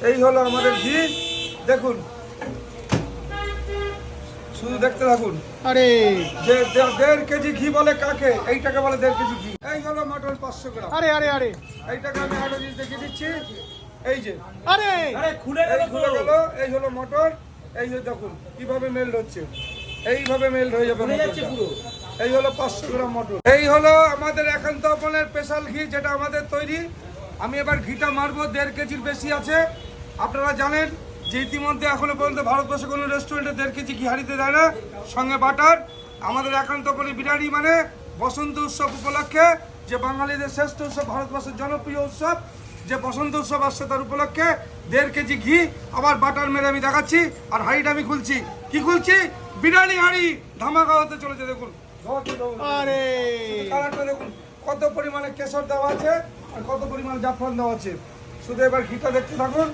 এই হলো আমাদের ঘি, দেখুন, শুধু দেখতে থাকুন। আরে যে 1.5 কেজি ঘি বলে কাকে, এইটাকে বলে 1.5 কেজি ঘি। এই হলো মটর 500 গ্রাম, আরে আরে আরে এইটাকে আমি আরো জিনিস দেখিয়ে দিচ্ছি। এই যে আরে খুলে গেল, এই হলো মটর। এই যে দেখুন কিভাবে মেল্ট হচ্ছে, এইভাবে মেল্ট হয়ে যাবে মটরটা। এই হলো 500 গ্রাম মটর। এই হলো আমাদের একান্ত আপনের স্পেশাল ঘি, যেটা আমাদের তৈরি। আমি এবার ঘিটা মারবো, 1.5 কেজির বেশি আছে। আপনারা জানেন যে ইতিমধ্যে এখনো পর্যন্ত ভারতবর্ষে কোনো রেস্টুরেন্টে 1.5 কেজি ঘি হারিতে দেয় না, সঙ্গে বাটার। আমাদের একান্ত আপনের বিরিয়ানি মানে বসন্ত উৎসব উপলক্ষে, যে বাঙালিদের শ্রেষ্ঠ উৎসব, ভারতবর্ষের জনপ্রিয় উৎসব, যে বসন্ত উৎসব আসছে তার উপলক্ষে 1.5 কেজি ঘি আবার বাটার মেরে আমি দেখাচ্ছি। আর হাঁড়িটা আমি খুলছি, কি খুলছি? বিরিয়ানি হাঁড়ি ধামাকা হতে চলেছে। দেখুন আরে কালারটা দেখুন, কত পরিমাণে কেশর দেওয়া আছে আর কত পরিমাণে জাফরান দেওয়া আছে। শুধু এবার ঘিটা দেখতে থাকুন।